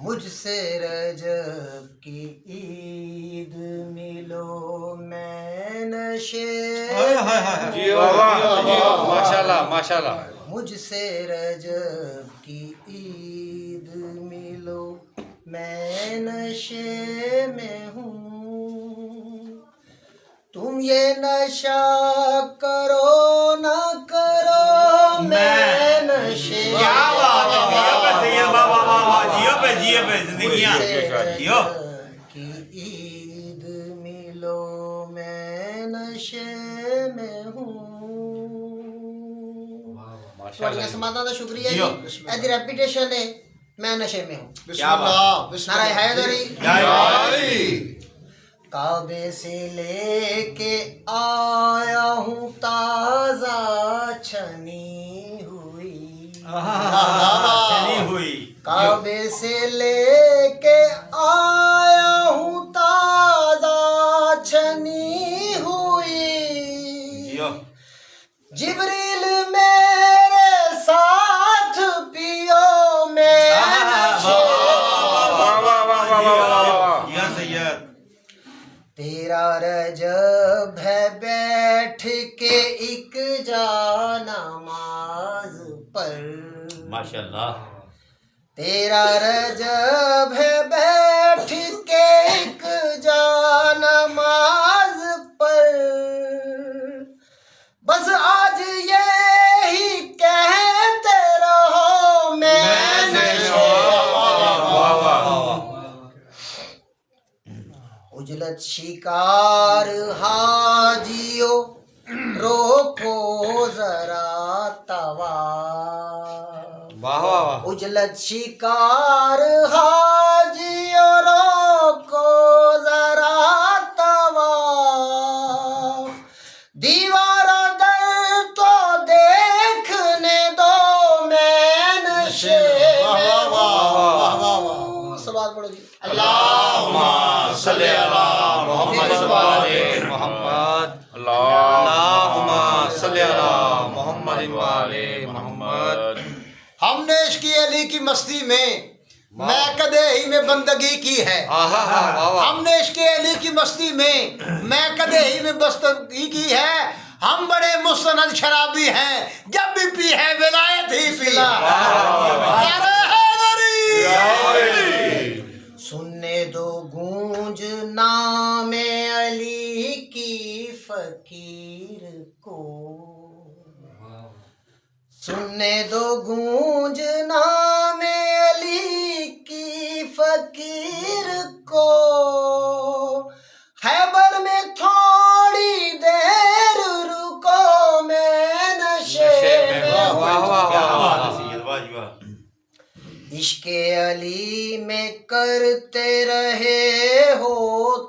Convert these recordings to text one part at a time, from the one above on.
मुझसे रजब की ईद मिलो मैं नशे जियो माशाल्लाह माशाल्लाह। मुझसे रजब की ईद मिलो मैं नशे में हूँ। तुम ये नशा करो ना करो मैं नशे क्या बात है, जियो पे सही है, वाह वाह वाह वाह, जियो पे जिंदगियां जियो। की ईद मिलो मैं नशे में हूँ। ਤੁਹਾਡੀਆਂ ਸਮਾਦਾਂ ਦਾ ਸ਼ੁਕਰੀਆ ਜੀ। ਇਹਦੀ ਰੈਪੀਟੇਸ਼ਨ ਹੈ मैं नशे में हूँ। नाराए हैदरी। काबे से लेके आया हूँ ताजा छनी हुई। काबे से लेके आया हूँ ताजा छनी हुई। जिब्रील मेरे साथ पियो मैं तेरा रजब है बैठ के एक जा नमाज पर माशाल्लाह। तेरा रजब है बैठ के एक जा नमाज पर। बस आज ये ही कहते रहो मैं नशे। उजलत शिकार हाजियो रोको जरा तवा। उजलत शिकार हाजियो रोको जरा तवा। दीवारा दर तो देखने दो मैं नशे में हूँ। सवाल पढ़ो जी। अल्लाहुम्मा सल्ली अला मुहम्मद वाले मुहम्मद। अल्लाहुम्मा सल्ली अला मुहम्मद वाले मुहम्मद। हमने इश्क़ अली की मस्ती में मैं कदे ही में बंदगी की है। हमने इश्क़ अली की मस्ती में मैं कदे ही में बंदगी की है। हम बड़े मुस्तनद शराबी हैं जब भी पी है विलायत ही पिला। सुनने दो गूंज नामे अली की फकीर को। सुनने दो गूंज नामे अली की फकीर को। खैबर में थोड़ी देर रुको मैं नशे में हूँ। इश्क़े अली में करते रहे हो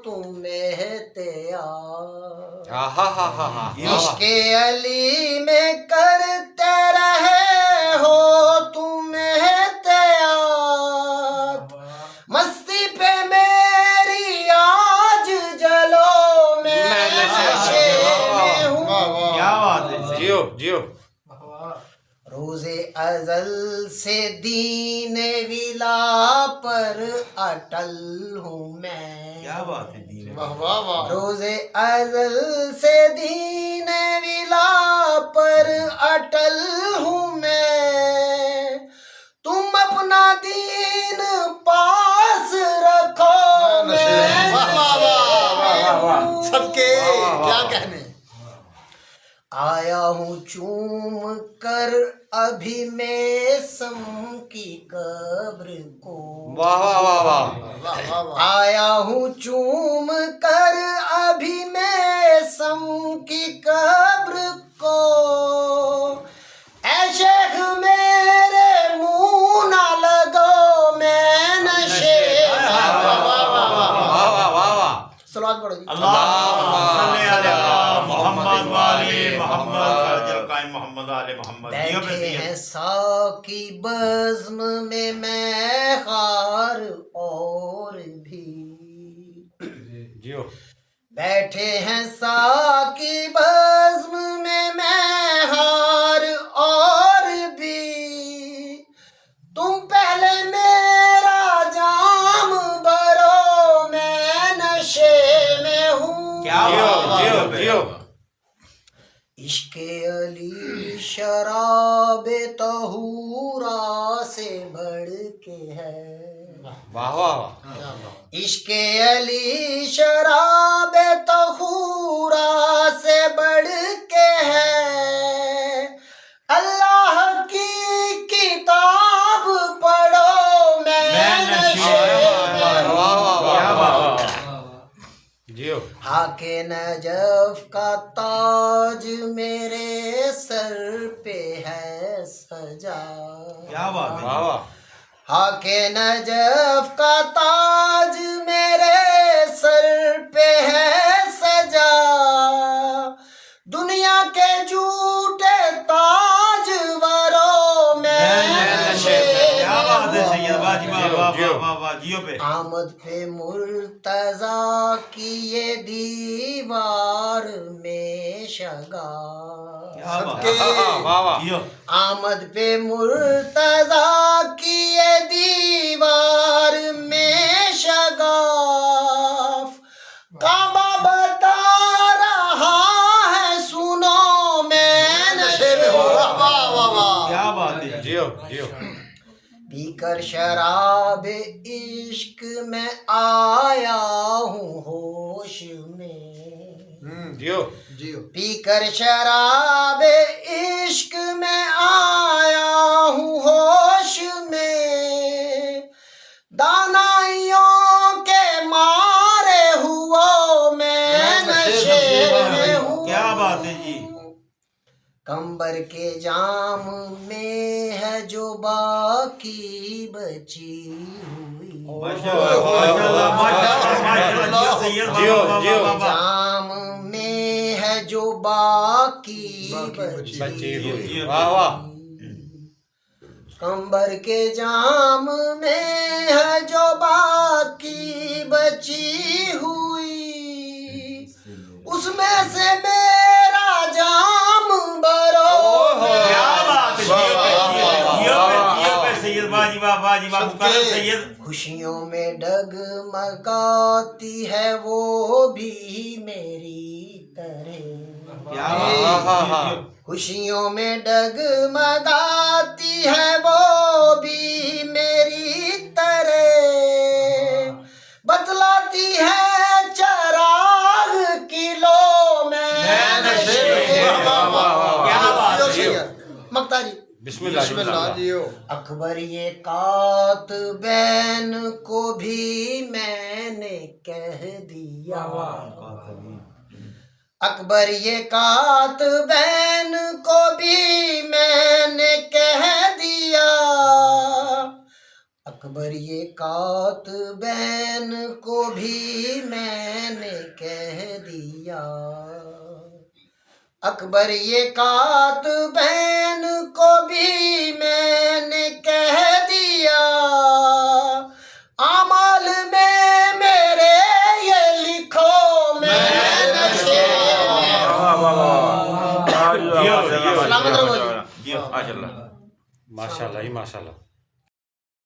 तुम एहतियात। इश्क़े अली में करते रहे हो तुम एहतियात। मस्ती पे मेरी आज जलो मैं नशे में हूँ। क्या बात है, जियो जियो। रोज़े अज़ल से दीन विला पर अटल हूँ मैं। क्या बात है दीन। रोज़े अज़ल से दीन विला पर अटल हूँ मैं। तुम अपना दीन पास रखो मैं सबके क्या कहने। आया हूँ चूम कर अभी मैं सम की कब्र को। आया हूँ चूम कर अभी मैं सम की कब्र को। ऐ शेख मेरे मुँह ना लगो मैं नशे। सलावत पढ़ो जी। अल्लाहुम्मा सल्ली अला मुहम्मद वाले मुहम्मद फर्जल कायम मोहम्मद आले मोहम्मद। बैठे हैं साकी बज़्म में मैं खार और भी। जियो। बैठे हैं साकी बज़्म में मैं हार और भी। तुम पहले मेरा जा है। वाह वाह वाह। इश्के अली शराबे तहूरा से बढ़ के है। अल्लाह की किताब पढ़ो मैं नशे में हूँ। जियो। हाके नजफ का ताज मेरे सर पे है सजा। क्या बात है। वाह वाह। हाके नजफ का ताज मेरे सर पे है सजा। दुनिया के झूठे ताजवरों में नशे में क्या बात है सैयद बाजी वाह वाह जियो। वाह वाह जियो पे। आमद पे मुर्तजा की ये दीवार में शगा। क्या बात वाह वाह। जियो। आमद पे मुर्तजा की ये दीवार में शगाफ। काबा बता रहा है सुनो मैं नशे में हूँ। वाह वाह वाह। क्या बात है। जियो जियो। पीकर शराब इश्क में आया हूँ होश में। जियो जियो। पीकर शराब इश्क में आया हूँ होश में। दानाइयों के मारे हुओ मैं नशे में हूँ। क्या बात है जी। कंबर के जाम में है जो बाकी बची हुई। माशाल्लाह माशाल्लाह माशाल्लाह जियो सैयद जियो, वाह वाह जियो। वाह वाह। जाम में है जो बाकी बची बची जियो, हुई। जियो। वाह वाह। कंबर के जाम में है जो बाकी बची हुई। उसमें से मेरा जाम भरो। क्या बात है। जियो पे वाह, जियो वाह, पे वाह, जियो पे वाह। सैयद बाजी वाह मुकर्रम सैयद। खुशियों में डगमगाती है वो भी मेरी तरह। क्या बात है। जियो। खुशियों में डगमगाती है वो भी मेरी तरह। बतलाती है चराग किलो में नशे में। क्या बात है। जियो। मक्ता जी बिस्मिल्लाह। अकबर ये कातबैन को भी मैंने कह दिया। अकबर ये कातबैन को भी मैंने कह दिया। अकबर ये कातबैन को भी मैंने कह दिया। अकबर ये कातबैन को भी मैंने कह दिया। आमाल में मेरे ये लिखो मैं नशे में हूँ। जियो जियो सलामत रहो जी। जियो। माशाल्लाह ही माशाल्लाह।